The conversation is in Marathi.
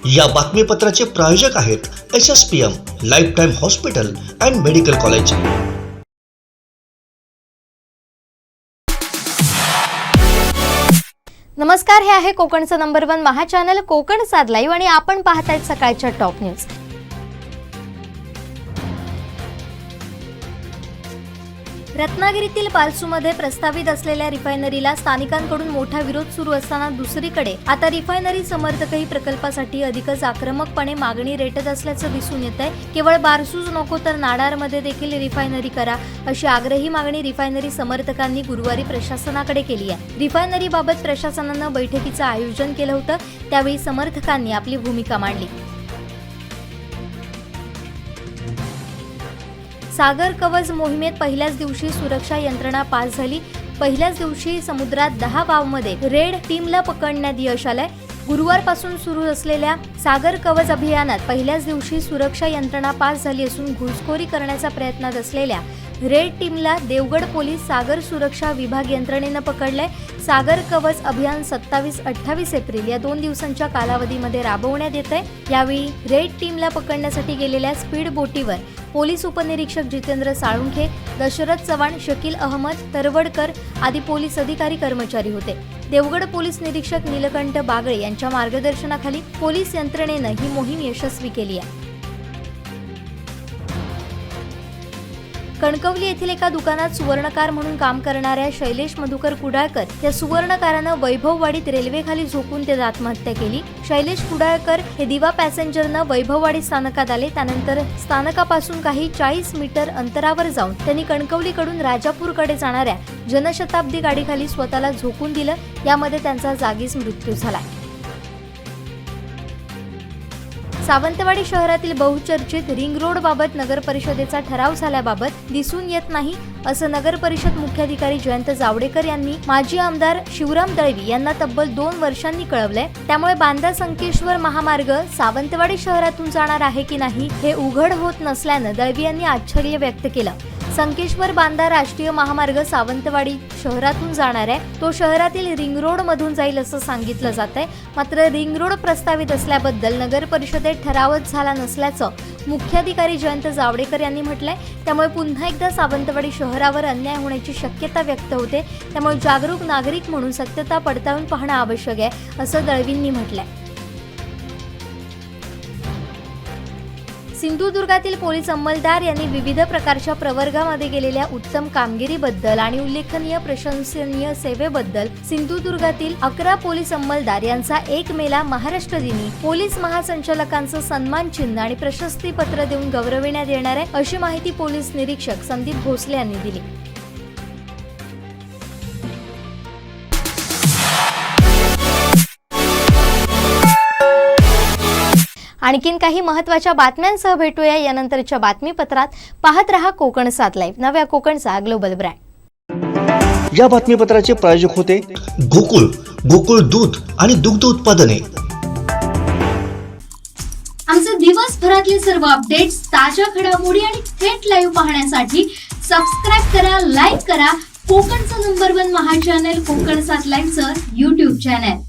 या बातमीपत्राचे प्रायोजक आहेत SSPM lifetime hospital and medical college. नमस्कार, हे आहे कोकणचं नंबर 1 महा चॅनल कोकण साद लाईव्ह आणि आपण पाहताय सकाळच्या टॉप न्यूज। रत्नागिरीतील पालसूमध्ये प्रस्तावित असलेल्या रिफायनरीला स्थानिकांकडून मोठा विरोध सुरू असताना दुसरीकडे आता रिफायनरी समर्थकही प्रकल्पासाठी अधिकच आक्रमकपणे मागणी रेटत असल्याचं दिसून येत आहे। केवळ बारसूज नको तर नाडारमध्ये देखील रिफायनरी करा अशी आग्रही मागणी रिफायनरी समर्थकांनी गुरुवारी प्रशासनाकडे केली आहे। रिफायनरीबाबत प्रशासनानं बैठकीचं आयोजन केलं होतं, त्यावेळी समर्थकांनी आपली भूमिका मांडली। सागर कवच मोहिमेत पहिल्याच दिवशी सुरक्षा यंत्रणा पास झाली। पहिल्याच दिवशी समुद्रात 10 वावमध्ये रेड टीमला पकडण्यात यश आलंय। गुरुवारपासून सुरू असलेल्या सागर कवच अभियानात पहिल्याच दिवशी सुरक्षा यंत्रणा पास झाली असून घुसखोरी करण्याचा प्रयत्नात असलेल्या रेड टीमला देवगड पोलीस सागर सुरक्षा विभाग यंत्रणेनं पकडलंय। सागर कवच अभियान 27-28 एप्रिल या 2 दिवसांच्या कालावधीमध्ये राबवण्यात येतंय। यावेळी रेड टीमला पकडण्यासाठी गेलेल्या स्पीड बोटीवर पोलीस उपनिरीक्षक जितेंद्र साळुंखे, दशरथ चव्हाण, शकील अहमद तरवडकर आदी पोलीस अधिकारी कर्मचारी होते। देवगड पोलीस निरीक्षक नीलकंठ बागळे यांच्या मार्गदर्शनाखाली पोलीस यंत्रणेनं ही मोहीम यशस्वी केली आहे। कणकवली येथील एका दुकानात सुवर्णकार म्हणून काम करणाऱ्या शैलेश मधुकर कुडाळकर या सुवर्णकारानं वैभववाडीत रेल्वेखाली झोपून ते आत्महत्या केली। शैलेश कुडाळकर हे दिवा पॅसेंजरनं वैभववाडी स्थानकात आले। त्यानंतर स्थानकापासून काही 40 मीटर अंतरावर जाऊन त्यांनी कणकवलीकडून राजापूरकडे जाणाऱ्या जनशताब्दी गाडीखाली स्वतःला झोकून दिलं। यामध्ये त्यांचा जागीच मृत्यू झाला। सावंतवाडी शहरातील बहुचर्चित रिंग रोड बाबत नगर परिषदेचा ठराव झाल्याबाबत दिसून येत नाही असं नगर परिषद मुख्याधिकारी जयंत जावडेकर यांनी माजी आमदार शिवराम दळवी यांना तब्बल 2 वर्षांनी कळवलंय। त्यामुळे बांदा संकेश्वर महामार्ग सावंतवाडी शहरातून जाणार आहे की नाही हे उघड होत नसल्यानं दळवी यांनी आश्चर्य व्यक्त केलं। संकेश्वर बांदा राष्ट्रीय महामार्ग सावंतवाडी शहरातून जाणार आहे, तो शहरातील रिंग रोड मधून जाईल असं सांगितलं जात आहे। मात्र रिंग रोड प्रस्तावित असल्याबद्दल नगर परिषदेत ठरावच झाला नसल्याचं मुख्याधिकारी जयंत जावडेकर यांनी म्हटलंय। त्यामुळे पुन्हा एकदा सावंतवाडी शहरावर अन्याय होण्याची शक्यता व्यक्त होते। त्यामुळे जागरूक नागरिक म्हणून सत्यता पडताळून पाहणं आवश्यक आहे असं दळवींनी म्हटलंय। सिंधुदुर्गातील पोलीस अंमलदार यांनी विविध प्रकारच्या प्रवर्गामध्ये केलेल्या उत्तम कामगिरीबद्दल आणि उल्लेखनीय प्रशंसनीय सेवेबद्दल सिंधुदुर्गातील 11 पोलीस अंमलदार यांचा 1 मेला महाराष्ट्र दिनी पोलीस महासंचालकांचं सन्मान चिन्ह आणि प्रशस्ती पत्र देऊन गौरविण्यात येणार आहे अशी माहिती पोलीस निरीक्षक संदीप भोसले यांनी दिली। आणखीन काही महत्त्वाच्या बातम्यांसह भेटूया यानंतरच्या बातमीपत्रात। पाहत रहा कोकण साद लाईव्ह, नव्या कोकणचा ग्लोबल ब्रँड। या बातमीपत्राचे प्रायोजक होते गोकुळ दूध आणि दुग्ध उत्पादने। आमचे दिवसभरातले सर्व अपडेट्स, ताज्या घडामोडी आणि थेट लाईव्ह पाहण्यासाठी सबस्क्राइब करा, लाईक करा कोकणचं नंबर 1 महा चॅनल कोकण साद लाईव्हचं YouTube चॅनल।